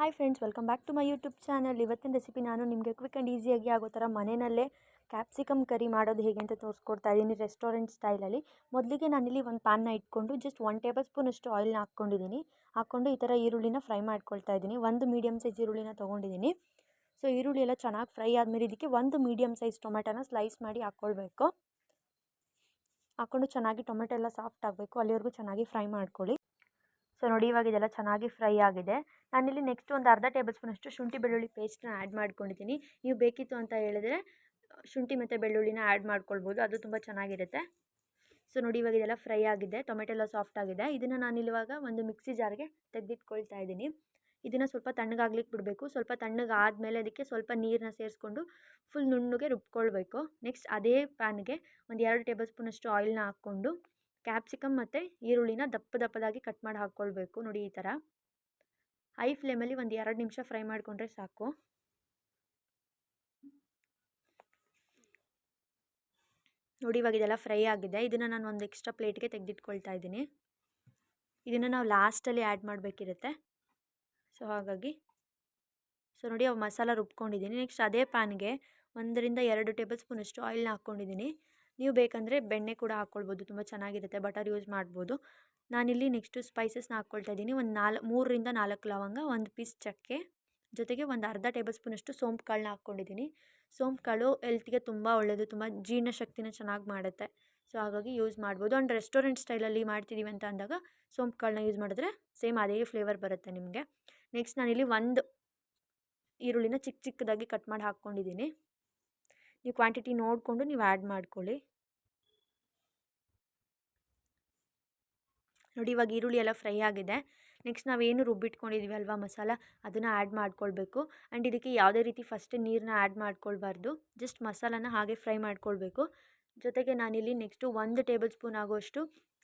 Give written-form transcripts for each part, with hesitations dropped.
Hi friends, welcome back to my YouTube channel. ಇವತ್ತಿನ recipe ನಾನು ನಿಮಗೆ ಕ್ವಿಕ್ ಆ್ಯಂಡ್ ಈಸಿಯಾಗಿ ಆಗೋ ಥರ ಮನೆಯಲ್ಲೇ ಕ್ಯಾಪ್ಸಿಕಮ್ ಕರಿ ಮಾಡೋದು ಹೇಗೆ ಅಂತ ತೋರಿಸ್ಕೊಡ್ತಾ ಇದ್ದೀನಿ ರೆಸ್ಟೋರೆಂಟ್ ಸ್ಟೈಲಲ್ಲಿ. ಮೊದಲಿಗೆ ನಾನಿಲ್ಲಿ ಒಂದು ಪ್ಯಾನ್ನ ಇಟ್ಕೊಂಡು ಜಸ್ಟ್ 1 ಟೇಬಲ್ ಸ್ಪೂನಷ್ಟು ಆಯಿಲ್ನ ಹಾಕ್ಕೊಂಡು ಈ ಥರ ಈರುಳ್ಳಿನ ಫ್ರೈ ಮಾಡ್ಕೊಳ್ತಾ ಇದ್ದೀನಿ. ಒಂದು ಮೀಡಿಯಮ್ ಸೈಜ್ ಈರುಳ್ಳಿನ ತೊಗೊಂಡಿದ್ದೀನಿ. ಸೊ ಈರುಳ್ಳಿ ಎಲ್ಲ ಚೆನ್ನಾಗಿ ಫ್ರೈ ಆದಮೇಲೆ ಇದಕ್ಕೆ ಒಂದು ಮೀಡಿಯಮ್ ಸೈಜ್ ಟೊಮೆಟೊನ ಸ್ಲೈಸ್ ಮಾಡಿ ಹಾಕ್ಕೊಳ್ಬೇಕು. ಹಾಕ್ಕೊಂಡು ಚೆನ್ನಾಗಿ ಟೊಮೆಟೊ ಎಲ್ಲ ಸಾಫ್ಟ್ ಆಗಬೇಕು, ಅಲ್ಲಿವರೆಗೂ ಚೆನ್ನಾಗಿ ಫ್ರೈ ಮಾಡ್ಕೊಳ್ಳಿ. ಸೊ ನೋಡಿ, ಇವಾಗ ಇದೆಲ್ಲ ಚೆನ್ನಾಗಿ ಫ್ರೈ ಆಗಿದೆ. ನಾನಿಲ್ಲಿ ನೆಕ್ಸ್ಟ್ ಒಂದು ಅರ್ಧ ಟೇಬಲ್ ಸ್ಪೂನಷ್ಟು ಶುಂಠಿ ಬೆಳ್ಳುಳ್ಳಿ ಪೇಸ್ಟ್ನ ಆ್ಯಡ್ ಮಾಡ್ಕೊಂಡಿದ್ದೀನಿ. ನೀವು ಬೇಕಿತ್ತು ಅಂತ ಹೇಳಿದ್ರೆ ಶುಂಠಿ ಮತ್ತು ಬೆಳ್ಳುಳ್ಳಿನ ಆ್ಯಡ್ ಮಾಡ್ಕೊಳ್ಬೋದು, ಅದು ತುಂಬ ಚೆನ್ನಾಗಿರುತ್ತೆ. ಸೊ ನೋಡಿ, ಇವಾಗ ಇದೆಲ್ಲ ಫ್ರೈ ಆಗಿದೆ, ಟೊಮೆಟೊ ಎಲ್ಲ ಸಾಫ್ಟ್ ಆಗಿದೆ. ಇದನ್ನು ನಾನಿಲ್ಲಿವಾಗ ಒಂದು ಮಿಕ್ಸಿ ಜಾರ್ಗೆ ತೆಗೆದಿಟ್ಕೊಳ್ತಾ ಇದ್ದೀನಿ. ಇದನ್ನು ಸ್ವಲ್ಪ ತಣ್ಣಗಾಗ್ಲಿಕ್ಕೆ ಬಿಡಬೇಕು. ಸ್ವಲ್ಪ ತಣ್ಣಗಾದಮೇಲೆ ಅದಕ್ಕೆ ಸ್ವಲ್ಪ ನೀರನ್ನ ಸೇರಿಸ್ಕೊಂಡು ಫುಲ್ ನುಣ್ಣಗೆ ರುಬ್ಕೊಳ್ಬೇಕು. ನೆಕ್ಸ್ಟ್ ಅದೇ ಪ್ಯಾನ್ಗೆ ಒಂದು 2 ಟೇಬಲ್ ಸ್ಪೂನಷ್ಟು ಆಯಿಲ್ನ ಹಾಕ್ಕೊಂಡು ಕ್ಯಾಪ್ಸಿಕಮ್ ಮತ್ತು ಈರುಳ್ಳಿನ ದಪ್ಪದಾಗಿ ಕಟ್ ಮಾಡಿ ಹಾಕ್ಕೊಳ್ಬೇಕು. ನೋಡಿ, ಈ ಥರ ಹೈ ಫ್ಲೇಮಲ್ಲಿ ಒಂದು 2 ನಿಮಿಷ ಫ್ರೈ ಮಾಡಿಕೊಂಡ್ರೆ ಸಾಕು. ನೋಡಿ, ಇವಾಗ ಇದೆಲ್ಲ ಫ್ರೈ ಆಗಿದೆ. ಇದನ್ನು ನಾನು ಒಂದು ಎಕ್ಸ್ಟ್ರಾ ಪ್ಲೇಟ್ಗೆ ತೆಗೆದಿಟ್ಕೊಳ್ತಾ ಇದ್ದೀನಿ. ಇದನ್ನು ನಾವು ಲಾಸ್ಟಲ್ಲಿ ಆ್ಯಡ್ ಮಾಡಬೇಕಿರುತ್ತೆ. ಸೊ ಹಾಗಾಗಿ ನೋಡಿ, ಅವು ಮಸಾಲ ರುಬ್ಕೊಂಡಿದ್ದೀನಿ. ನೆಕ್ಸ್ಟ್ ಅದೇ ಪ್ಯಾನ್ಗೆ 1 ರಿಂದ 2 ಟೇಬಲ್ ಸ್ಪೂನಷ್ಟು ಆಯಿಲ್ನ ಹಾಕ್ಕೊಂಡಿದ್ದೀನಿ. ನೀವು ಬೇಕಂದರೆ ಬೆಣ್ಣೆ ಕೂಡ ಹಾಕ್ಕೊಳ್ಬೋದು, ತುಂಬ ಚೆನ್ನಾಗಿರುತ್ತೆ. ಬಟರ್ ಯೂಸ್ ಮಾಡ್ಬೋದು. ನಾನಿಲ್ಲಿ ನೆಕ್ಸ್ಟು ಸ್ಪೈಸಸ್ನ ಹಾಕ್ಕೊಳ್ತಾ ಇದ್ದೀನಿ. 3 ರಿಂದ 4 ಲವಂಗ, 1 ಪೀಸ್ ಚಕ್ಕೆ, ಜೊತೆಗೆ ಒಂದು ಅರ್ಧ ಟೇಬಲ್ ಸ್ಪೂನಷ್ಟು ಸೋಂಪು ಕಾಳನ್ನ ಹಾಕ್ಕೊಂಡಿದ್ದೀನಿ. ಸೋಂಪು ಕಾಳು ಹೆಲ್ತ್ಗೆ ತುಂಬ ಒಳ್ಳೆಯದು, ತುಂಬ ಜೀರ್ಣಶಕ್ತಿನ ಚೆನ್ನಾಗಿ ಮಾಡುತ್ತೆ. ಸೊ ಹಾಗಾಗಿ ಯೂಸ್ ಮಾಡ್ಬೋದು. ಆ್ಯಂಡ್ ರೆಸ್ಟೋರೆಂಟ್ ಸ್ಟೈಲಲ್ಲಿ ಮಾಡ್ತಿದ್ದೀವಿ ಅಂತ ಅಂದಾಗ ಸೋಂಪು ಕಾಳನ್ನ ಯೂಸ್ ಮಾಡಿದ್ರೆ ಸೇಮ್ ಅದೇ ಫ್ಲೇವರ್ ಬರುತ್ತೆ ನಿಮಗೆ. ನೆಕ್ಸ್ಟ್ ನಾನಿಲ್ಲಿ ಒಂದು ಈರುಳ್ಳಿನ ಚಿಕ್ಕದಾಗಿ ಕಟ್ ಮಾಡಿ ಹಾಕ್ಕೊಂಡಿದ್ದೀನಿ. ನೀವು ಕ್ವಾಂಟಿಟಿ ನೋಡಿಕೊಂಡು ನೀವು ಆ್ಯಡ್ ಮಾಡ್ಕೊಳ್ಳಿ. ನೋಡಿ, ಇವಾಗ ಈರುಳ್ಳಿ ಎಲ್ಲ ಫ್ರೈ ಆಗಿದೆ. ನೆಕ್ಸ್ಟ್ ನಾವೇನು ರುಬ್ಬಿಟ್ಕೊಂಡಿದ್ದೀವಿ ಅಲ್ವಾ ಮಸಾಲ, ಅದನ್ನು ಆ್ಯಡ್ ಮಾಡ್ಕೊಳ್ಬೇಕು. ಆ್ಯಂಡ್ ಇದಕ್ಕೆ ಯಾವುದೇ ರೀತಿ ಫಸ್ಟ್ ನೀರನ್ನ ಆ್ಯಡ್ ಮಾಡ್ಕೊಳ್ಬಾರ್ದು, ಜಸ್ಟ್ ಮಸಾಲಾನ ಹಾಗೆ ಫ್ರೈ ಮಾಡ್ಕೊಳ್ಬೇಕು. ಜೊತೆಗೆ ನಾನಿಲ್ಲಿ ನೆಕ್ಸ್ಟು 1 ಟೇಬಲ್ ಸ್ಪೂನ್ ಆಗೋಷ್ಟು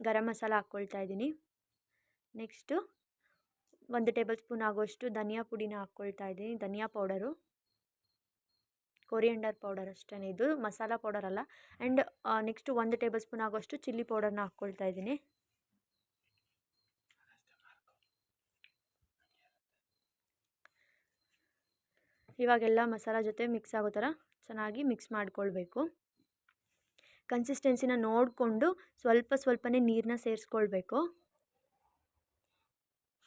ಗರಂ ಮಸಾಲ ಹಾಕ್ಕೊಳ್ತಾ ಇದ್ದೀನಿ. ನೆಕ್ಸ್ಟು 1 ಟೇಬಲ್ ಸ್ಪೂನ್ ಆಗೋಷ್ಟು ಧನಿಯಾ ಪುಡಿನ ಹಾಕ್ಕೊಳ್ತಾ ಇದ್ದೀನಿ. ಧನಿಯಾ ಪೌಡರು, ಕೊರಿಯಂಡರ್ ಪೌಡರ್ ಅಷ್ಟೇ, ಇದು ಮಸಾಲ ಪೌಡರ್ ಅಲ್ಲ. ಆ್ಯಂಡ್ ನೆಕ್ಸ್ಟು 1 ಟೇಬಲ್ ಸ್ಪೂನ್ ಆಗೋಷ್ಟು ಚಿಲ್ಲಿ ಪೌಡರ್ನ ಹಾಕ್ಕೊಳ್ತಾ ಇದ್ದೀನಿ. ಇವಾಗೆಲ್ಲ ಮಸಾಲ ಜೊತೆ ಮಿಕ್ಸ್ ಆಗೋ ಥರ ಚೆನ್ನಾಗಿ ಮಿಕ್ಸ್ ಮಾಡ್ಕೊಳ್ಬೇಕು. ಕನ್ಸಿಸ್ಟೆನ್ಸಿನ ನೋಡಿಕೊಂಡು ಸ್ವಲ್ಪನೇ ನೀರನ್ನ ಸೇರಿಸ್ಕೊಳ್ಬೇಕು.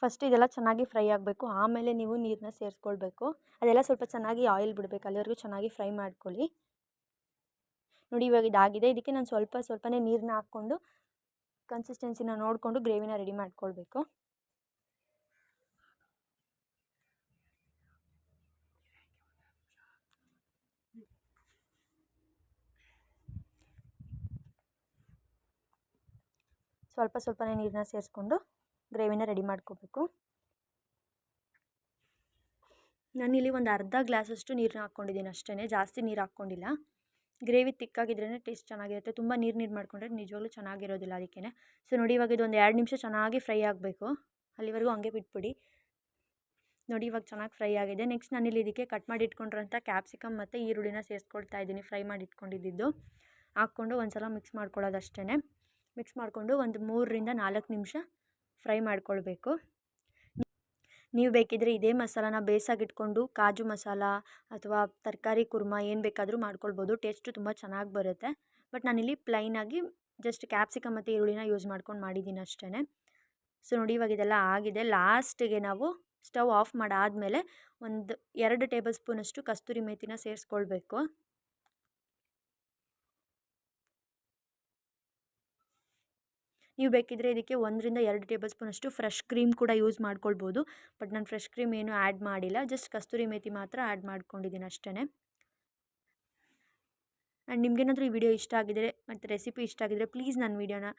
ಫಸ್ಟ್ ಇದೆಲ್ಲ ಚೆನ್ನಾಗಿ ಫ್ರೈ ಆಗಬೇಕು, ಆಮೇಲೆ ನೀವು ನೀರನ್ನ ಸೇರಿಸ್ಕೊಳ್ಬೇಕು. ಅದೆಲ್ಲ ಸ್ವಲ್ಪ ಚೆನ್ನಾಗಿ ಆಯಿಲ್ ಬಿಡಬೇಕು, ಅಲ್ಲಿವರೆಗೂ ಚೆನ್ನಾಗಿ ಫ್ರೈ ಮಾಡ್ಕೊಳ್ಳಿ. ನೋಡಿ, ಇವಾಗ ಇದಾಗಿದೆ. ಇದಕ್ಕೆ ನಾನು ಸ್ವಲ್ಪನೇ ನೀರನ್ನ ಹಾಕ್ಕೊಂಡು ಕನ್ಸಿಸ್ಟೆನ್ಸಿನ ನೋಡಿಕೊಂಡು ಗ್ರೇವಿನ ರೆಡಿ ಮಾಡ್ಕೊಳ್ಬೇಕು. ಸ್ವಲ್ಪನೇ ನೀರನ್ನ ಸೇರಿಸ್ಕೊಂಡು ಗ್ರೇವಿನ ರೆಡಿ ಮಾಡ್ಕೋಬೇಕು. ನಾನಿಲ್ಲಿ ಒಂದು ಅರ್ಧ ಗ್ಲಾಸಷ್ಟು ನೀರನ್ನ ಹಾಕ್ಕೊಂಡಿದ್ದೀನಿ ಅಷ್ಟೇ, ಜಾಸ್ತಿ ನೀರು ಹಾಕ್ಕೊಂಡಿಲ್ಲ. ಗ್ರೇವಿ ತಿಕ್ಕಾಗಿದ್ರೇ ಟೇಸ್ಟ್ ಚೆನ್ನಾಗಿರುತ್ತೆ. ತುಂಬ ನೀರು ಮಾಡಿಕೊಂಡ್ರೆ ನಿಜವಾಗ್ಲೂ ಚೆನ್ನಾಗಿರೋದಿಲ್ಲ, ಅದಕ್ಕೇ. ಸೊ ನೋಡಿ, ಇವಾಗ ಇದೊಂದು 2 ನಿಮಿಷ ಚೆನ್ನಾಗಿ ಫ್ರೈ ಆಗಬೇಕು, ಅಲ್ಲಿವರೆಗೂ ಹಂಗೆ ಬಿಟ್ಬಿಡಿ. ನೋಡಿ, ಇವಾಗ ಚೆನ್ನಾಗಿ ಫ್ರೈ ಆಗಿದೆ. ನೆಕ್ಸ್ಟ್ ನಾನಿಲ್ಲಿ ಇದಕ್ಕೆ ಕಟ್ ಮಾಡಿ ಇಟ್ಕೊಂಡಿರೋಂಥ ಕ್ಯಾಪ್ಸಿಕಮ್ ಮತ್ತು ಈರುಳ್ಳಿನ ಸೇರಿಸ್ಕೊಳ್ತಾ ಇದ್ದೀನಿ, ಫ್ರೈ ಮಾಡಿ ಇಟ್ಕೊಂಡಿದ್ದು. ಹಾಕ್ಕೊಂಡು ಒಂದು ಸಲ ಮಿಕ್ಸ್ ಮಾಡ್ಕೊಳ್ಳೋದು ಅಷ್ಟೇ. ಮಿಕ್ಸ್ ಮಾಡಿಕೊಂಡು ಒಂದು 3 ರಿಂದ 4 ನಿಮಿಷ ಫ್ರೈ ಮಾಡ್ಕೊಳ್ಬೇಕು. ನೀವು ಬೇಕಿದ್ದರೆ ಇದೇ ಮಸಾಲಾನ ಬೇಯಿಸಾಗಿಟ್ಕೊಂಡು ಕಾಜು ಮಸಾಲ ಅಥವಾ ತರಕಾರಿ ಕುರ್ಮಾ ಏನು ಬೇಕಾದರೂ ಮಾಡ್ಕೊಳ್ಬೋದು, ಟೇಸ್ಟು ತುಂಬ ಚೆನ್ನಾಗಿ ಬರುತ್ತೆ. ಬಟ್ ನಾನಿಲ್ಲಿ ಪ್ಲೈನಾಗಿ ಜಸ್ಟ್ ಕ್ಯಾಪ್ಸಿಕಮ್ ಮತ್ತು ಈರುಳ್ಳಿನ ಯೂಸ್ ಮಾಡ್ಕೊಂಡು ಮಾಡಿದ್ದೀನಿ ಅಷ್ಟೇ. ಸೊ ನೋಡಿ, ಇವಾಗ ಇದೆಲ್ಲ ಆಗಿದೆ. ಲಾಸ್ಟಿಗೆ ನಾವು ಸ್ಟವ್ ಆಫ್ ಮಾಡಾದಮೇಲೆ ಒಂದು 2 ಟೇಬಲ್ ಸ್ಪೂನಷ್ಟು ಕಸ್ತೂರಿ ಮೇಥಿನ ಸೇರಿಸ್ಕೊಳ್ಬೇಕು. ನೀವು ಬೇಕಿದ್ದರೆ ಇದಕ್ಕೆ 1 ರಿಂದ 2 ಟೇಬಲ್ ಸ್ಪೂನಷ್ಟು ಫ್ರೆಶ್ ಕ್ರೀಮ್ ಕೂಡ ಯೂಸ್ ಮಾಡ್ಕೊಳ್ಬೋದು. ಬಟ್ ನಾನು ಫ್ರೆಶ್ ಕ್ರೀಮ್ ಏನು ಆ್ಯಡ್ ಮಾಡಿಲ್ಲ, ಜಸ್ಟ್ ಕಸ್ತೂರಿ ಮೇಥಿ ಮಾತ್ರ ಆ್ಯಡ್ ಮಾಡ್ಕೊಂಡಿದ್ದೀನಿ ಅಷ್ಟೇ. ಆ್ಯಂಡ್ ನಿಮಗೇನಾದರೂ ಈ ವಿಡಿಯೋ ಇಷ್ಟ ಆಗಿದರೆ ಮತ್ತು ರೆಸಿಪಿ ಇಷ್ಟ ಆಗಿದರೆ ಪ್ಲೀಸ್ ನನ್ನ ವಿಡಿಯೋನ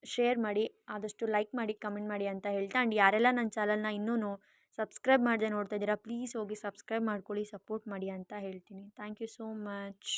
ಶೇರ್ ಮಾಡಿ, ಆದಷ್ಟು ಲೈಕ್ ಮಾಡಿ, ಕಮೆಂಟ್ ಮಾಡಿ ಅಂತ ಹೇಳ್ತಾ. ಆ್ಯಂಡ್ ಯಾರೆಲ್ಲ ನನ್ನ ಚಾನಲ್ನ ಇನ್ನೂ ಸಬ್ಸ್ಕ್ರೈಬ್ ಮಾಡದೆ ನೋಡ್ತಾ ಇದ್ದೀರಾ, ಪ್ಲೀಸ್ ಹೋಗಿ ಸಬ್ಸ್ಕ್ರೈಬ್ ಮಾಡ್ಕೊಳ್ಳಿ, ಸಪೋರ್ಟ್ ಮಾಡಿ ಅಂತ ಹೇಳ್ತೀನಿ. Thank you so much.